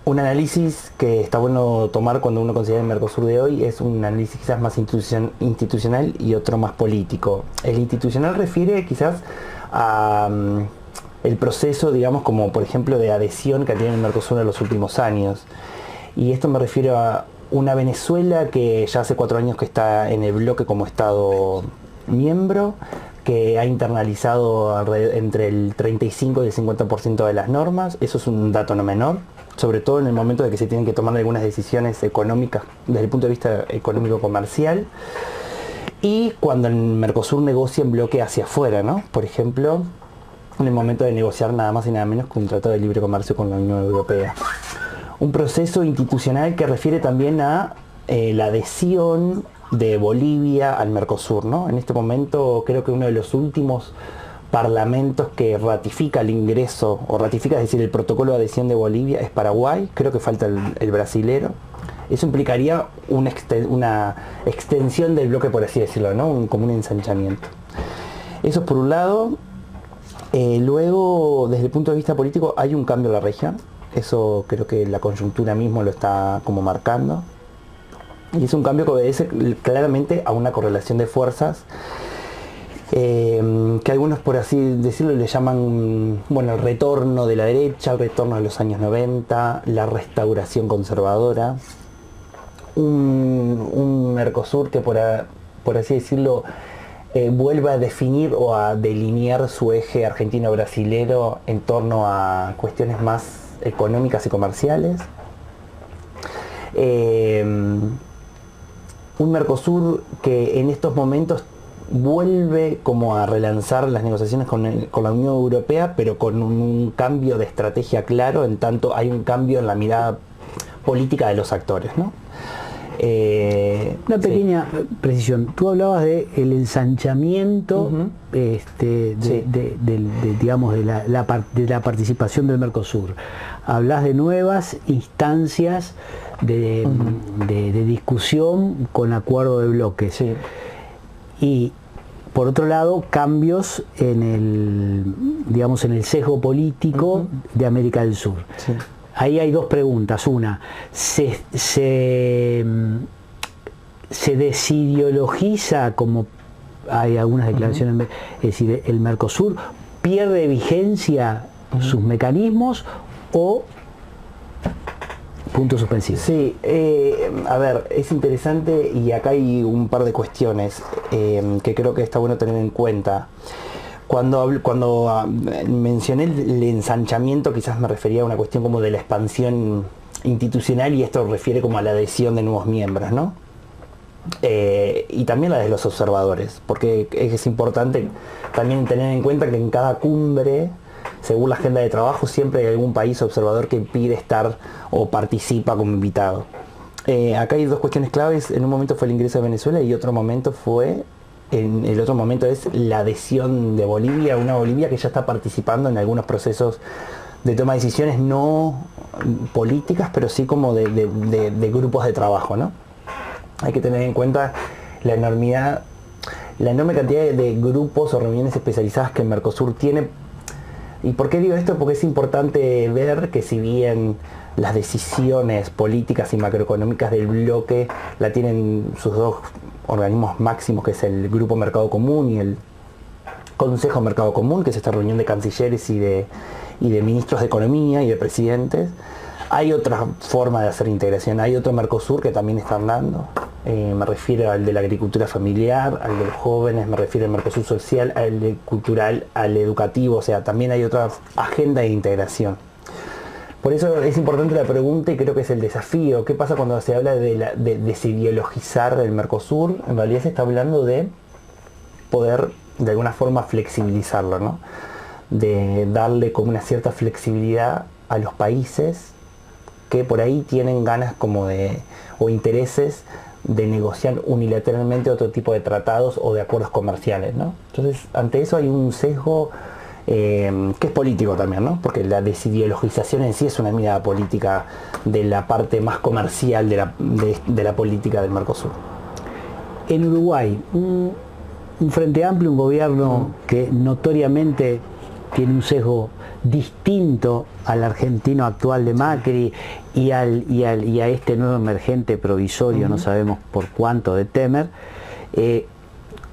Un análisis que está bueno tomar cuando uno considera el Mercosur de hoy es un análisis quizás más institucional y otro más político. El institucional refiere quizás a el proceso, digamos, como por ejemplo de adhesión que tiene el Mercosur en los últimos años. Y esto me refiero a una Venezuela que ya hace 4 años que está en el bloque como Estado miembro, que ha internalizado entre el 35 y el 50% de las normas. Eso es un dato no menor, sobre todo en el momento de que se tienen que tomar algunas decisiones económicas desde el punto de vista económico-comercial, y cuando el Mercosur negocia en bloque hacia afuera, ¿no? Por ejemplo, en el momento de negociar nada más y nada menos que un tratado de libre comercio con la Unión Europea. Un proceso institucional que refiere también a la adhesión de Bolivia al Mercosur, ¿no? En este momento creo que uno de los últimos parlamentos que ratifica el ingreso, o ratifica, es decir, el protocolo de adhesión de Bolivia, es Paraguay. Creo que falta el brasilero. Eso implicaría una extensión del bloque, por así decirlo, ¿no? Como un ensanchamiento. Eso es por un lado. Luego, desde el punto de vista político, hay un cambio en la región. Eso creo que la coyuntura mismo lo está como marcando. Y es un cambio que obedece claramente a una correlación de fuerzas que algunos, por así decirlo, le llaman, bueno, el retorno de la derecha, el retorno de los años 90, la restauración conservadora. Un Mercosur que, por así decirlo, vuelve a definir o a delinear su eje argentino-brasilero en torno a cuestiones más económicas y comerciales. Un Mercosur que en estos momentos vuelve como a relanzar las negociaciones con la Unión Europea, pero con un cambio de estrategia claro, en tanto hay un cambio en la mirada política de los actores, ¿no? Una pequeña precisión. Tú hablabas de el ensanchamiento, digamos, de la participación del Mercosur. Hablas de nuevas instancias de discusión con acuerdo de bloques. Sí. Y por otro lado, cambios en el sesgo político de América del Sur. Sí. Ahí hay dos preguntas. Una, ¿se desideologiza, como hay algunas declaraciones, es decir, el Mercosur pierde vigencia sus mecanismos, o punto suspensivo? Sí, a ver, es interesante y acá hay un par de cuestiones que creo que está bueno tener en cuenta. Cuando mencioné el ensanchamiento, quizás me refería a una cuestión como de la expansión institucional, y esto refiere como a la adhesión de nuevos miembros, ¿no? Y también la de los observadores, porque es importante también tener en cuenta que en cada cumbre, según la agenda de trabajo, siempre hay algún país observador que pide estar o participa como invitado. Acá hay dos cuestiones claves. En un momento fue el ingreso de Venezuela y el otro momento es la adhesión de Bolivia, una Bolivia que ya está participando en algunos procesos de toma de decisiones no políticas, pero sí como de grupos de trabajo, ¿no? Hay que tener en cuenta la enorme cantidad de grupos o reuniones especializadas que el Mercosur tiene. ¿Y por qué digo esto? Porque es importante ver que, si bien las decisiones políticas y macroeconómicas del bloque la tienen sus dos organismos máximos, que es el Grupo Mercado Común y el Consejo Mercado Común, que es esta reunión de cancilleres y de ministros de Economía y de presidentes, hay otra forma de hacer integración. Hay otro Mercosur que también está andando. Me refiero al de la agricultura familiar, al de los jóvenes, me refiero al Mercosur social, al cultural, al educativo. O sea, también hay otra agenda de integración. Por eso es importante la pregunta, y creo que es el desafío. ¿Qué pasa cuando se habla de desideologizar el Mercosur? En realidad se está hablando de poder de alguna forma flexibilizarlo, ¿no? De darle como una cierta flexibilidad a los países que por ahí tienen ganas o intereses de negociar unilateralmente otro tipo de tratados o de acuerdos comerciales, ¿no? Entonces, ante eso hay un sesgo que es político también, ¿no? Porque la desideologización en sí es una mirada política de la parte más comercial de la política del Mercosur. En Uruguay, un Frente Amplio, un gobierno que notoriamente tiene un sesgo distinto al argentino actual de Macri y a este nuevo emergente provisorio, no sabemos por cuánto, de Temer.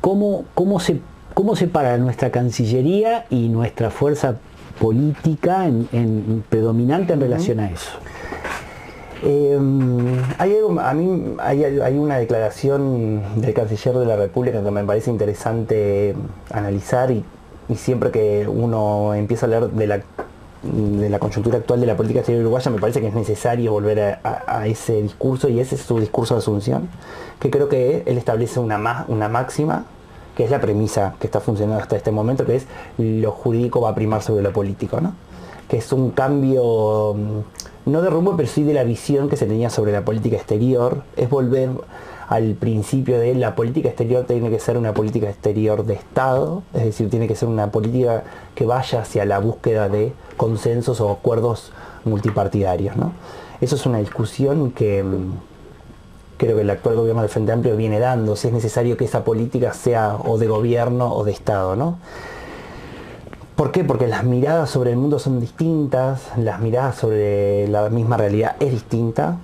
¿Cómo se para nuestra Cancillería y nuestra fuerza política predominante en relación a eso? Hay una declaración del canciller de la República que me parece interesante analizar, y siempre que uno empieza a hablar de la coyuntura actual de la política exterior uruguaya, me parece que es necesario volver a ese discurso, y ese es su discurso de Asunción, que creo que él establece una máxima, que es la premisa que está funcionando hasta este momento, que es: lo jurídico va a primar sobre lo político, ¿no? Que es un cambio, no de rumbo, pero sí de la visión que se tenía sobre la política exterior. Es volver al principio de la política exterior tiene que ser una política exterior de Estado, es decir, tiene que ser una política que vaya hacia la búsqueda de consensos o acuerdos multipartidarios, ¿no? Eso es una discusión que creo que el actual gobierno del Frente Amplio viene dando, si es necesario que esa política sea o de gobierno o de Estado, ¿no? ¿Por qué? Porque las miradas sobre el mundo son distintas, las miradas sobre la misma realidad es distinta,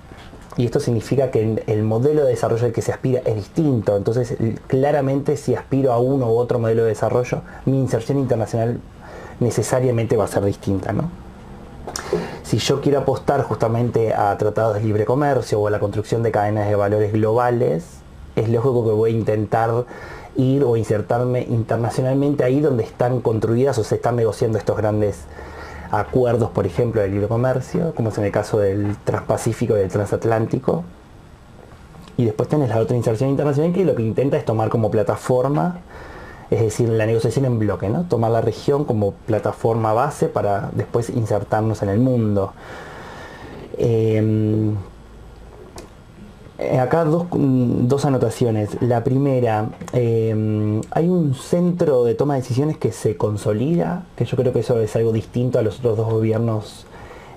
y esto significa que el modelo de desarrollo al que se aspira es distinto. Entonces, claramente, si aspiro a uno u otro modelo de desarrollo, mi inserción internacional necesariamente va a ser distinta, ¿no? Si yo quiero apostar justamente a tratados de libre comercio o a la construcción de cadenas de valores globales, es lógico que voy a intentar ir o insertarme internacionalmente ahí donde están construidas o se están negociando estos grandes acuerdos, por ejemplo, de libre comercio, como es en el caso del Transpacífico y del Transatlántico. Y después tenés la otra inserción internacional, que lo que intenta es tomar como plataforma, es decir, la negociación en bloque, ¿no? Tomar la región como plataforma base para después insertarnos en el mundo. Acá dos anotaciones. La primera, hay un centro de toma de decisiones que se consolida, que yo creo que eso es algo distinto a los otros dos gobiernos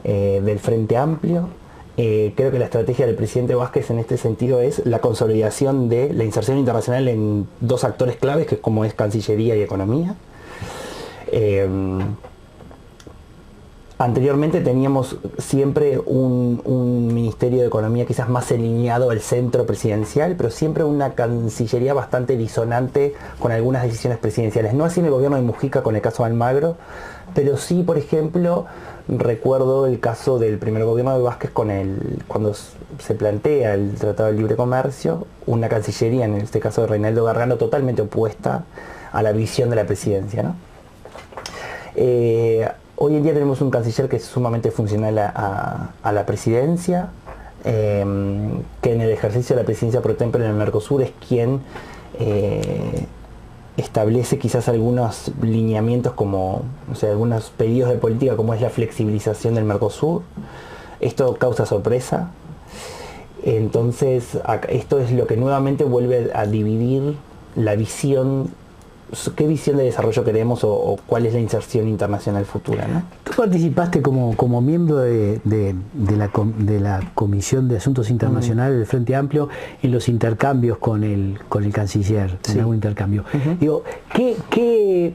del Frente Amplio. Creo que la estrategia del presidente Vázquez en este sentido es la consolidación de la inserción internacional en dos actores claves, que es como es Cancillería y Economía. Anteriormente teníamos siempre un Ministerio de Economía quizás más alineado al centro presidencial, pero siempre una Cancillería bastante disonante con algunas decisiones presidenciales. No así en el gobierno de Mujica con el caso de Almagro, pero sí, por ejemplo, recuerdo el caso del primer gobierno de Vázquez cuando se plantea el Tratado de Libre Comercio, una Cancillería, en este caso de Reinaldo Gargano, totalmente opuesta a la visión de la presidencia, ¿no? Hoy en día tenemos un canciller que es sumamente funcional a la presidencia, que en el ejercicio de la presidencia pro tempore en el Mercosur es quien establece quizás algunos lineamientos como, o sea, algunos pedidos de política como es la flexibilización del Mercosur. Esto causa sorpresa. Entonces, esto es lo que nuevamente vuelve a dividir la visión. ¿Qué visión de desarrollo queremos o cuál es la inserción internacional futura, ¿no? Tú participaste como miembro de la Comisión de Asuntos Internacionales del Frente Amplio en los intercambios con el canciller, sí, en algún intercambio. Uh-huh. Digo, ¿qué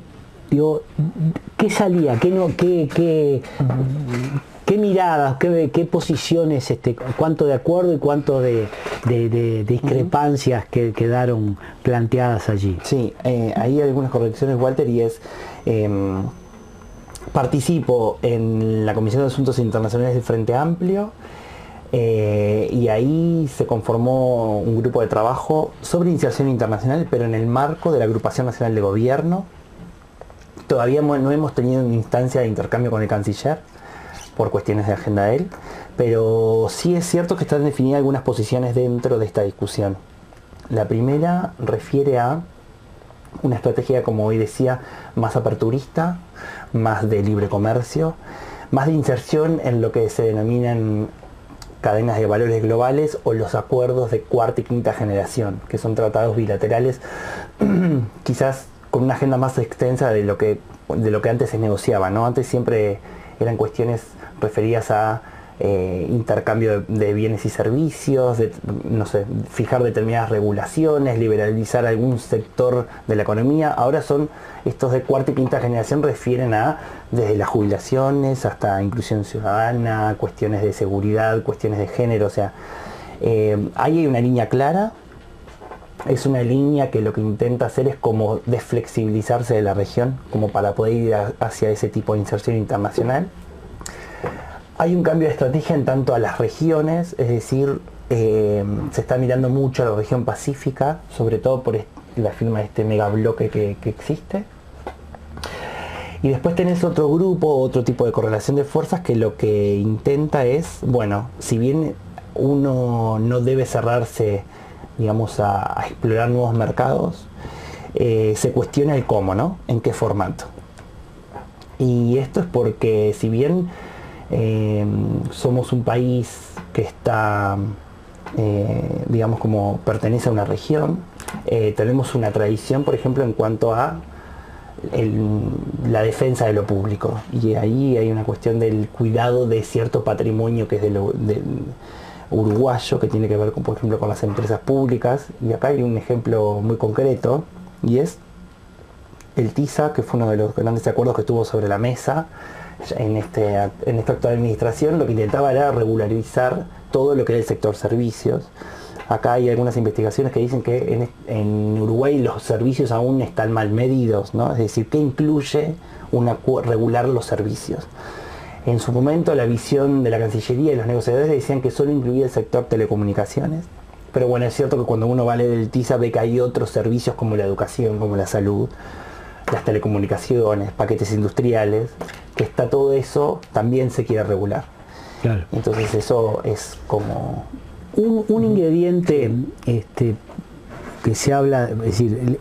salía? ¿Qué miradas, qué posiciones, cuánto de acuerdo y cuánto de discrepancias que quedaron planteadas allí? Sí, hay algunas correcciones, Walter, y es, participo en la Comisión de Asuntos Internacionales del Frente Amplio, y ahí se conformó un grupo de trabajo sobre inserción internacional, pero en el marco de la Agrupación Nacional de Gobierno. Todavía no hemos tenido una instancia de intercambio con el canciller, por cuestiones de agenda de él, pero sí es cierto que están definidas algunas posiciones dentro de esta discusión. La primera refiere a una estrategia, como hoy decía, más aperturista, más de libre comercio, más de inserción en lo que se denominan cadenas de valores globales o los acuerdos de cuarta y quinta generación, que son tratados bilaterales, quizás con una agenda más extensa de lo que antes se negociaba, ¿no? Antes siempre eran cuestiones referidas a intercambio de bienes y servicios, no sé, fijar determinadas regulaciones, liberalizar algún sector de la economía. Ahora son estos de cuarta y quinta generación, refieren a desde las jubilaciones hasta inclusión ciudadana, cuestiones de seguridad, cuestiones de género. O sea, ahí hay una línea clara. Es una línea que lo que intenta hacer es como desflexibilizarse de la región, como para poder ir hacia ese tipo de inserción internacional. Hay un cambio de estrategia en tanto a las regiones, es decir, se está mirando mucho a la región pacífica, sobre todo por la firma de este megabloque que existe. Y después tenés otro grupo, otro tipo de correlación de fuerzas que lo que intenta es, bueno, si bien uno no debe cerrarse, digamos, a explorar nuevos mercados, se cuestiona el cómo, ¿no? En qué formato. Y esto es porque si bien somos un país que está, digamos, como pertenece a una región, tenemos una tradición, por ejemplo, en cuanto a la defensa de lo público, y ahí hay una cuestión del cuidado de cierto patrimonio que es del uruguayo, que tiene que ver con, por ejemplo, con las empresas públicas. Y acá hay un ejemplo muy concreto, y es el TISA, que fue uno de los grandes acuerdos que estuvo sobre la mesa en esta actual administración. Lo que intentaba era regularizar todo lo que era el sector servicios. Acá hay algunas investigaciones que dicen que en Uruguay los servicios aún están mal medidos, ¿no? Es decir, ¿qué incluye regular los servicios? En su momento la visión de la Cancillería y los negociadores decían que solo incluía el sector telecomunicaciones, pero bueno, es cierto que cuando uno va a leer el TISA ve que hay otros servicios como la educación, como la salud, las telecomunicaciones, paquetes industriales, que está todo eso, también se quiere regular. Claro. Entonces eso es como un ingrediente que se habla, es decir,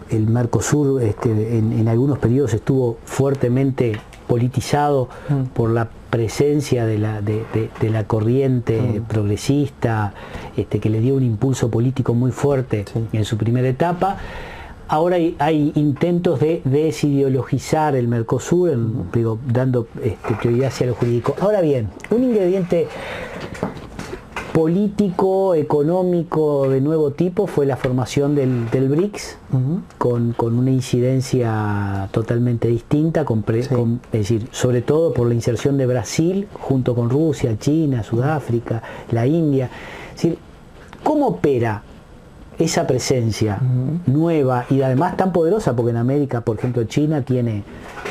el Mercosur en algunos periodos estuvo fuertemente politizado por la presencia de la corriente progresista, que le dio un impulso político muy fuerte en su primera etapa. Ahora hay intentos de desideologizar el Mercosur, dando prioridad hacia lo jurídico. Ahora bien, un ingrediente político, económico de nuevo tipo fue la formación del BRICS, con una incidencia totalmente distinta, es decir, sobre todo por la inserción de Brasil junto con Rusia, China, Sudáfrica, la India. Es decir, ¿cómo opera esa presencia nueva y además tan poderosa? Porque en América, por ejemplo, China tiene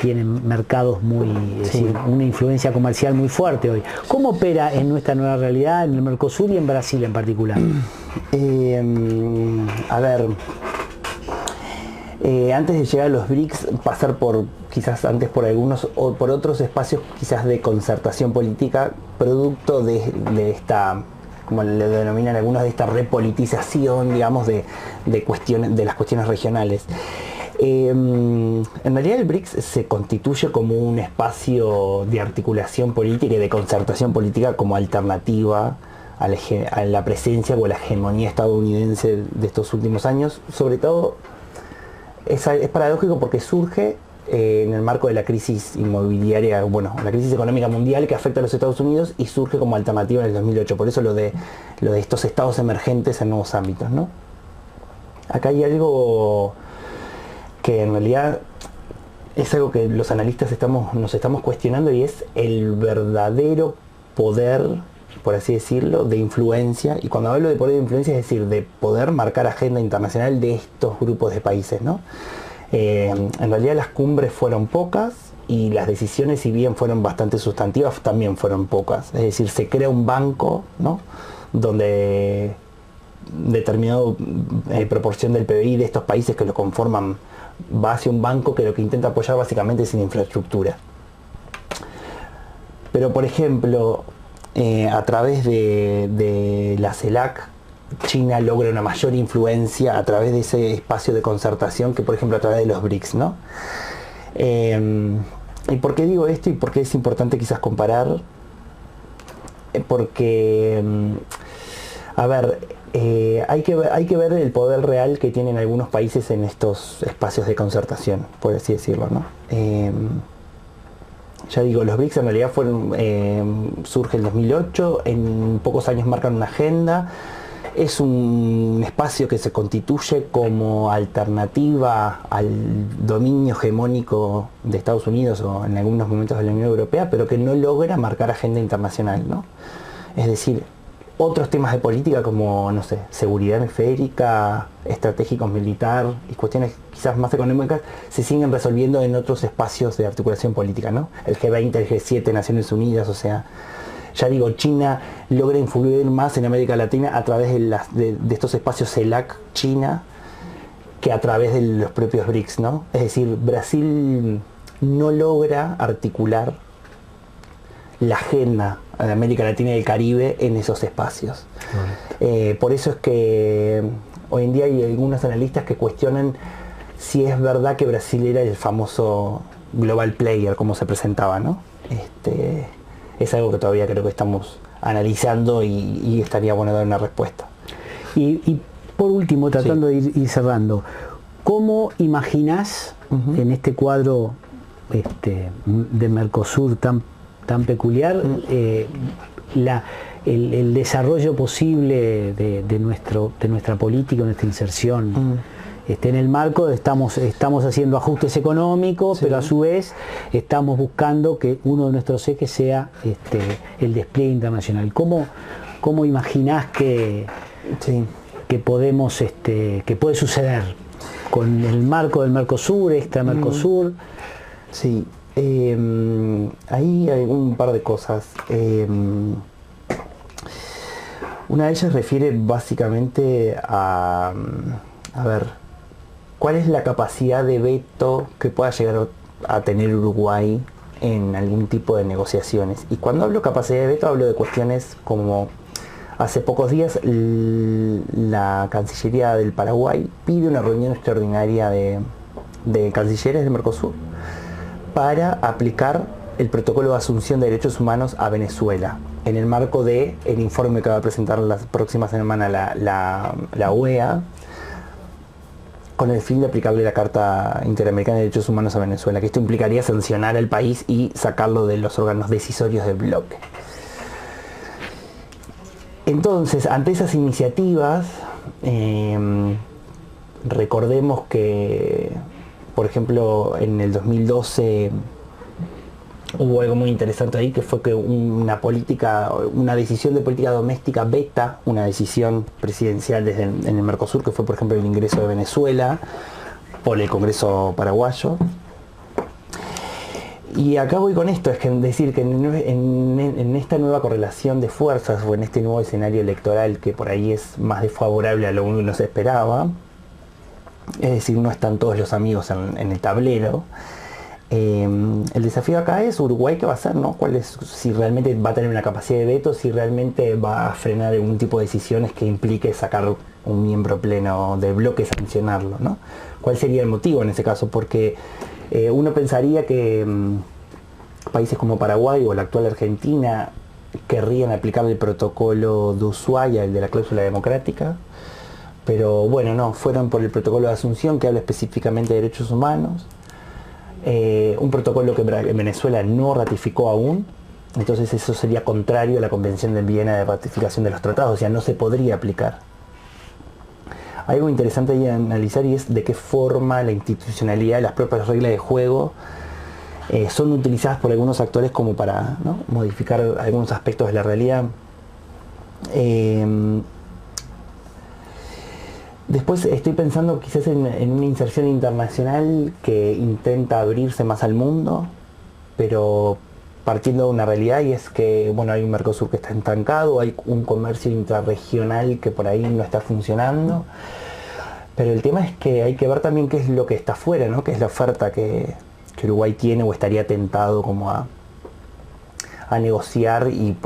mercados muy, es decir, una influencia comercial muy fuerte hoy. ¿Cómo opera en nuestra nueva realidad, en el Mercosur y en Brasil en particular? A ver, antes de llegar a los BRICS, pasar quizás antes por algunos o por otros espacios quizás de concertación política, producto de esta, como le denominan algunos, de esta repolitización, digamos, de las cuestiones regionales. En realidad el BRICS se constituye como un espacio de articulación política y de concertación política como alternativa a la presencia o a la hegemonía estadounidense de estos últimos años. Sobre todo es paradójico porque surge en el marco de la crisis inmobiliaria, bueno, la crisis económica mundial que afecta a los Estados Unidos, y surge como alternativa en el 2008. Por eso lo de estos estados emergentes en nuevos ámbitos, ¿no? Acá hay algo que en realidad es algo que los analistas nos estamos cuestionando, y es el verdadero poder, por así decirlo, de influencia. Y cuando hablo de poder de influencia, es decir, de poder marcar agenda internacional de estos grupos de países, ¿no? En realidad las cumbres fueron pocas y las decisiones, si bien fueron bastante sustantivas, también fueron pocas. Es decir, se crea un banco, ¿no?, donde determinado proporción del PBI de estos países que lo conforman va hacia un banco que lo que intenta apoyar básicamente es en infraestructura. Pero por ejemplo, a través de la CELAC, China logra una mayor influencia a través de ese espacio de concertación que, por ejemplo, a través de los BRICS, ¿no? ¿Y por qué digo esto y por qué es importante quizás comparar? Porque, a ver, hay que ver el poder real que tienen algunos países en estos espacios de concertación, por así decirlo, ¿no? ya digo, los BRICS en realidad surge en 2008, en pocos años marcan una agenda. Es un espacio que se constituye como alternativa al dominio hegemónico de Estados Unidos o en algunos momentos de la Unión Europea, pero que no logra marcar agenda internacional, ¿no? Es decir, otros temas de política como, no sé, seguridad hemisférica, estratégicos militar y cuestiones quizás más económicas se siguen resolviendo en otros espacios de articulación política, ¿no? El G20, el G7, Naciones Unidas, o sea, ya digo, China logra influir más en América Latina a través de estos espacios CELAC China que a través de los propios BRICS, ¿no? Es decir, Brasil no logra articular la agenda de América Latina y el Caribe en esos espacios. Por eso es que hoy en día hay algunos analistas que cuestionan si es verdad que Brasil era el famoso global player como se presentaba, ¿no? Es algo que todavía creo que estamos analizando y estaría bueno dar una respuesta. Y por último, tratando de ir cerrando, ¿cómo imaginás en este cuadro de Mercosur tan peculiar el desarrollo posible de nuestra política, nuestra inserción? En el marco estamos haciendo ajustes económicos, pero a su vez estamos buscando que uno de nuestros ejes sea el despliegue internacional. ¿Cómo imaginás que podemos que puede suceder con el marco del Mercosur, extra Mercosur? Sí, ahí hay un par de cosas. Una de ellas refiere básicamente a ver, ¿cuál es la capacidad de veto que pueda llegar a tener Uruguay en algún tipo de negociaciones? Y cuando hablo de capacidad de veto, hablo de cuestiones como hace pocos días la Cancillería del Paraguay pide una reunión extraordinaria de cancilleres de Mercosur para aplicar el protocolo de asunción de derechos humanos a Venezuela, en el marco del informe que va a presentar la próxima semana la OEA, con el fin de aplicarle la Carta Interamericana de Derechos Humanos a Venezuela, que esto implicaría sancionar al país y sacarlo de los órganos decisorios del bloque. Entonces, ante esas iniciativas, recordemos que, por ejemplo, en el 2012 hubo algo muy interesante ahí, que fue que una decisión de política doméstica veta una decisión presidencial en el Mercosur, que fue, por ejemplo, el ingreso de Venezuela por el Congreso paraguayo. Y acá voy con esto, es que decir que en esta nueva correlación de fuerzas o en este nuevo escenario electoral que por ahí es más desfavorable a lo que uno se esperaba, es decir, no están todos los amigos en el tablero. El desafío acá es Uruguay, ¿qué va a hacer? ¿No? Si realmente va a tener una capacidad de veto, si realmente va a frenar algún tipo de decisiones que implique sacar un miembro pleno del bloque, sancionarlo, ¿no? ¿Cuál sería el motivo en ese caso? Porque uno pensaría que países como Paraguay o la actual Argentina querrían aplicar el protocolo de Ushuaia, el de la cláusula democrática, pero bueno, no, fueron por el protocolo de Asunción, que habla específicamente de derechos humanos. Un protocolo que Venezuela no ratificó aún, entonces eso sería contrario a la Convención de Viena de ratificación de los tratados, o sea, no se podría aplicar. Hay algo interesante ahí a analizar y es de qué forma la institucionalidad, las propias reglas de juego son utilizadas por algunos actores como para, ¿no?, modificar algunos aspectos de la realidad. Después estoy pensando quizás en una inserción internacional que intenta abrirse más al mundo, pero partiendo de una realidad, y es que bueno, hay un Mercosur que está estancado, hay un comercio intrarregional que por ahí no está funcionando, pero el tema es que hay que ver también qué es lo que está afuera, ¿no?, qué es la oferta que Uruguay tiene o estaría tentado como a negociar y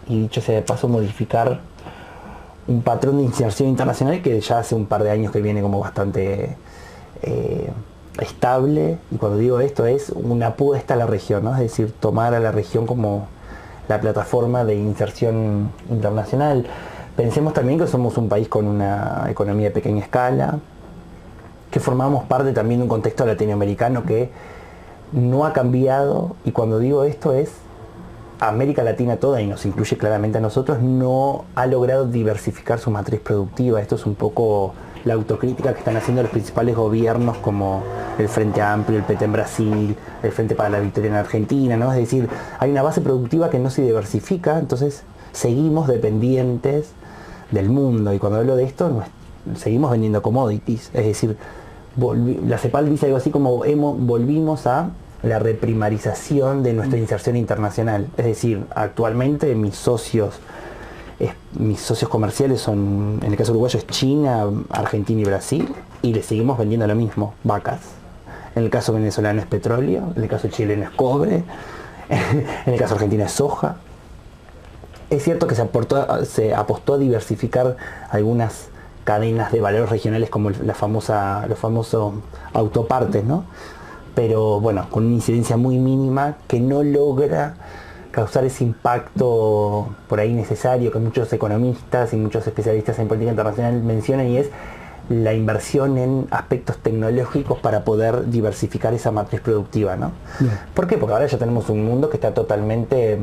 dicho sea de paso, modificar un patrón de inserción internacional que ya hace un par de años que viene como bastante estable. Y cuando digo esto es una apuesta a la región, ¿no? Es decir, tomar a la región como la plataforma de inserción internacional. Pensemos también que somos un país con una economía de pequeña escala, que formamos parte también de un contexto latinoamericano que no ha cambiado, y cuando digo esto es América Latina toda, y nos incluye claramente a nosotros, no ha logrado diversificar su matriz productiva. Esto es un poco la autocrítica que están haciendo los principales gobiernos como el Frente Amplio, el PT en Brasil, el Frente para la Victoria en Argentina, ¿no? Es decir, hay una base productiva que no se diversifica, entonces seguimos dependientes del mundo, y cuando hablo de esto, seguimos vendiendo commodities, es decir, la CEPAL dice algo así como volvimos a la reprimarización de nuestra inserción internacional. Es decir, actualmente mis socios comerciales son, en el caso uruguayo es China, Argentina y Brasil, y le seguimos vendiendo lo mismo, vacas. En el caso venezolano es petróleo, en el caso chileno es cobre, en el caso argentino es soja. Es cierto que se apostó a diversificar algunas cadenas de valores regionales como los famosos autopartes, ¿no? Pero bueno, con una incidencia muy mínima que no logra causar ese impacto por ahí necesario que muchos economistas y muchos especialistas en política internacional mencionan, y es la inversión en aspectos tecnológicos para poder diversificar esa matriz productiva, ¿no? Bien. ¿Por qué? Porque ahora ya tenemos un mundo que está totalmente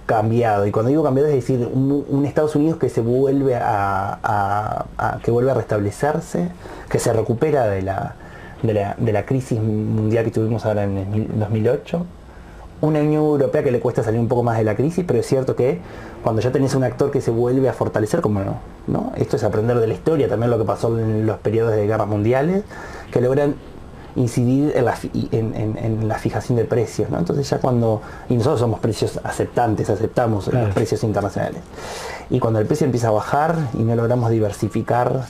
cambiado, y cuando digo cambiado es decir, un Estados Unidos que se vuelve que vuelve a restablecerse, que se recupera de la crisis mundial que tuvimos ahora en el 2008, una Unión Europea que le cuesta salir un poco más de la crisis, pero es cierto que cuando ya tenés un actor que se vuelve a fortalecer, como no, esto es aprender de la historia, también lo que pasó en los periodos de guerras mundiales, que logran incidir en la fijación de precios, ¿no? Entonces ya y nosotros somos precios aceptamos los precios internacionales, y cuando el precio empieza a bajar y no logramos diversificar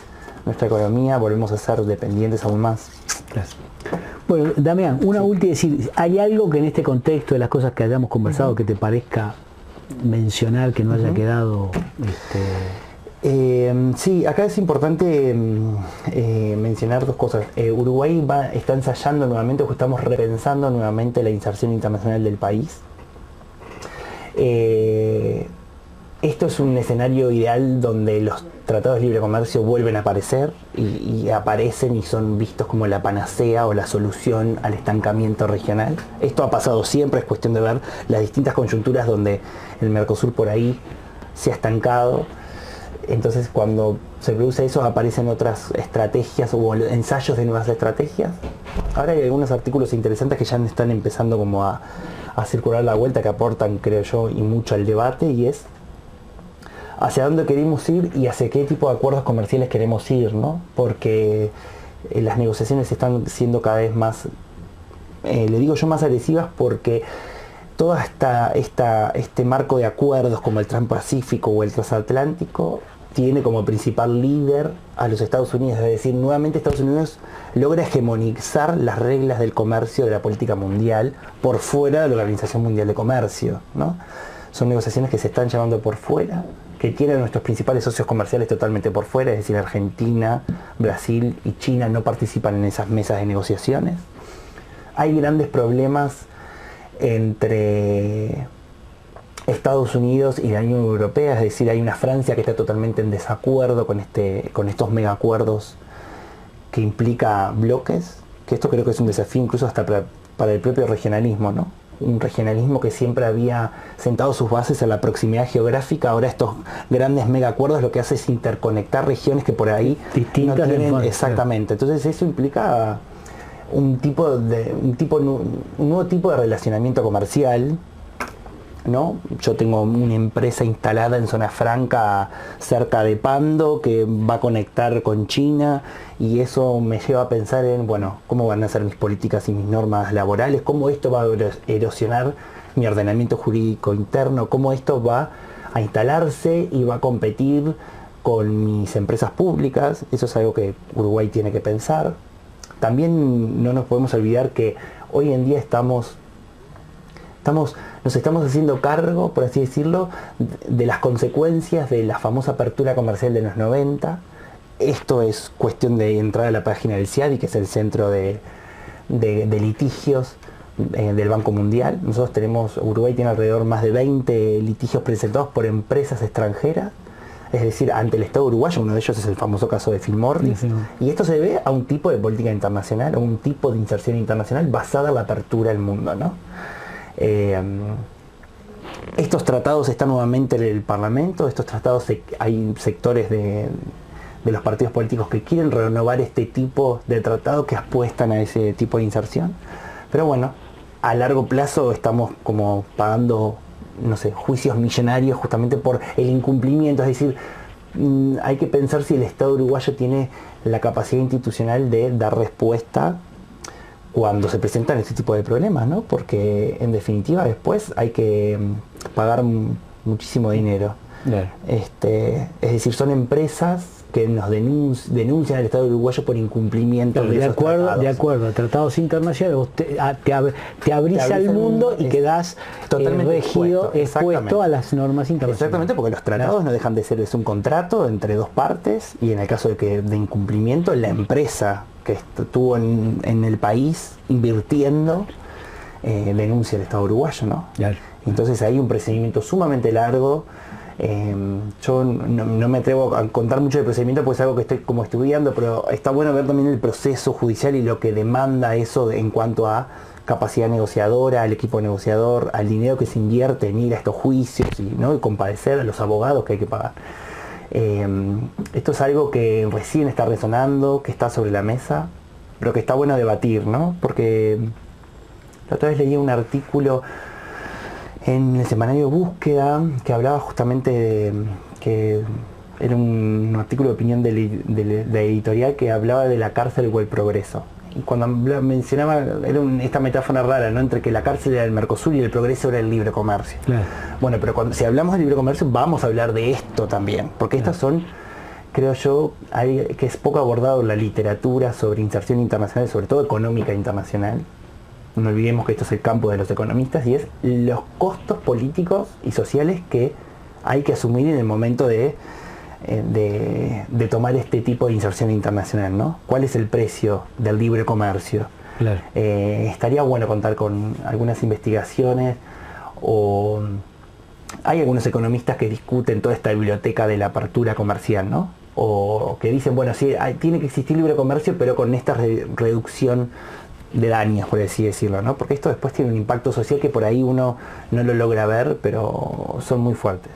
nuestra economía, volvemos a ser dependientes aún más. Gracias. Bueno, Damián, una última, decir, ¿hay algo que en este contexto de las cosas que hayamos conversado que te parezca mencionar que no haya quedado? Sí, acá es importante mencionar dos cosas. Uruguay está ensayando nuevamente, o estamos repensando nuevamente la inserción internacional del país. Esto es un escenario ideal donde los tratados de libre comercio vuelven a aparecer y aparecen y son vistos como la panacea o la solución al estancamiento regional. Esto ha pasado siempre, es cuestión de ver las distintas coyunturas donde el Mercosur por ahí se ha estancado. Entonces cuando se produce eso aparecen otras estrategias o ensayos de nuevas estrategias. Ahora hay algunos artículos interesantes que ya están empezando como a circular la vuelta, que aportan, creo yo, y mucho al debate, y es hacia dónde queremos ir y hacia qué tipo de acuerdos comerciales queremos ir, ¿no? Porque las negociaciones están siendo cada vez más, le digo yo, más agresivas, porque todo este marco de acuerdos como el Transpacífico o el Transatlántico tiene como principal líder a los Estados Unidos. Es decir, nuevamente Estados Unidos logra hegemonizar las reglas del comercio de la política mundial por fuera de la Organización Mundial de Comercio, ¿no? Son negociaciones que se están llevando por fuera, que tienen nuestros principales socios comerciales totalmente por fuera, es decir, Argentina, Brasil y China no participan en esas mesas de negociaciones. Hay grandes problemas entre Estados Unidos y la Unión Europea, es decir, hay una Francia que está totalmente en desacuerdo con estos megacuerdos que implica bloques, que esto creo que es un desafío incluso hasta para el propio regionalismo, ¿no? Un regionalismo que siempre había sentado sus bases en la proximidad geográfica, ahora estos grandes megacuerdos lo que hace es interconectar regiones que por ahí distintas no tienen, exactamente. Entonces eso implica un nuevo tipo de relacionamiento comercial, ¿no? Yo tengo una empresa instalada en Zona Franca cerca de Pando que va a conectar con China, y eso me lleva a pensar en, bueno, cómo van a ser mis políticas y mis normas laborales, cómo esto va a erosionar mi ordenamiento jurídico interno, cómo esto va a instalarse y va a competir con mis empresas públicas. Eso es algo que Uruguay tiene que pensar. También no nos podemos olvidar que hoy en día nos estamos haciendo cargo, por así decirlo, de las consecuencias de la famosa apertura comercial de los 90. Esto es cuestión de entrar a la página del CIADI, que es el centro de litigios del Banco Mundial. Uruguay tiene alrededor más de 20 litigios presentados por empresas extranjeras Es decir, ante el Estado uruguayo, uno de ellos es el famoso caso de Phil Morris, y esto se debe a un tipo de política internacional, a un tipo de inserción internacional basada en la apertura al mundo, ¿no? Estos tratados están nuevamente en el Parlamento, estos tratados, hay sectores de los partidos políticos que quieren renovar este tipo de tratado, que apuestan a ese tipo de inserción, pero bueno, a largo plazo estamos como pagando, no sé, juicios millonarios justamente por el incumplimiento. Es decir, hay que pensar si el Estado uruguayo tiene la capacidad institucional de dar respuesta cuando se presentan este tipo de problemas, ¿no? Porque en definitiva después hay que pagar muchísimo dinero. Claro. Es decir, son empresas que nos denuncian al Estado uruguayo por incumplimiento de esos tratados. De acuerdo, tratados internacionales, vos te abrís al mundo y quedás totalmente regido, expuesto a las normas internacionales. Exactamente, porque los tratados no dejan de ser, es un contrato entre dos partes, y en el caso de incumplimiento, la empresa que estuvo en el país invirtiendo denuncia al Estado uruguayo, ¿no? Claro. Entonces hay un procedimiento sumamente largo. Yo no me atrevo a contar mucho del procedimiento porque es algo que estoy como estudiando, pero está bueno ver también el proceso judicial y lo que demanda eso en cuanto a capacidad negociadora, al equipo negociador, al dinero que se invierte en ir a estos juicios ¿no? y compadecer a los abogados que hay que pagar. Esto es algo que recién está resonando, que está sobre la mesa, pero que está bueno debatir, ¿no? Porque la otra vez leí un artículo en el semanario Búsqueda que hablaba justamente de que era un artículo de opinión de la editorial que hablaba de la cárcel o el progreso. Y cuando mencionaba, era esta metáfora rara, ¿no? Entre que la cárcel era el Mercosur y el progreso era el libre comercio. Claro. Bueno, pero si hablamos de libre comercio vamos a hablar de esto también, porque estas son, creo yo, que es poco abordado en la literatura sobre inserción internacional, sobre todo económica internacional. No olvidemos que esto es el campo de los economistas, y es los costos políticos y sociales que hay que asumir en el momento de tomar este tipo de inserción internacional, ¿no? ¿Cuál es el precio del libre comercio? Claro. Estaría bueno contar con algunas investigaciones, o hay algunos economistas que discuten toda esta biblioteca de la apertura comercial, ¿no? O que dicen, bueno, sí, tiene que existir libre comercio, pero con esta reducción de daños, por así decirlo, ¿no? Porque esto después tiene un impacto social que por ahí uno no lo logra ver, pero son muy fuertes.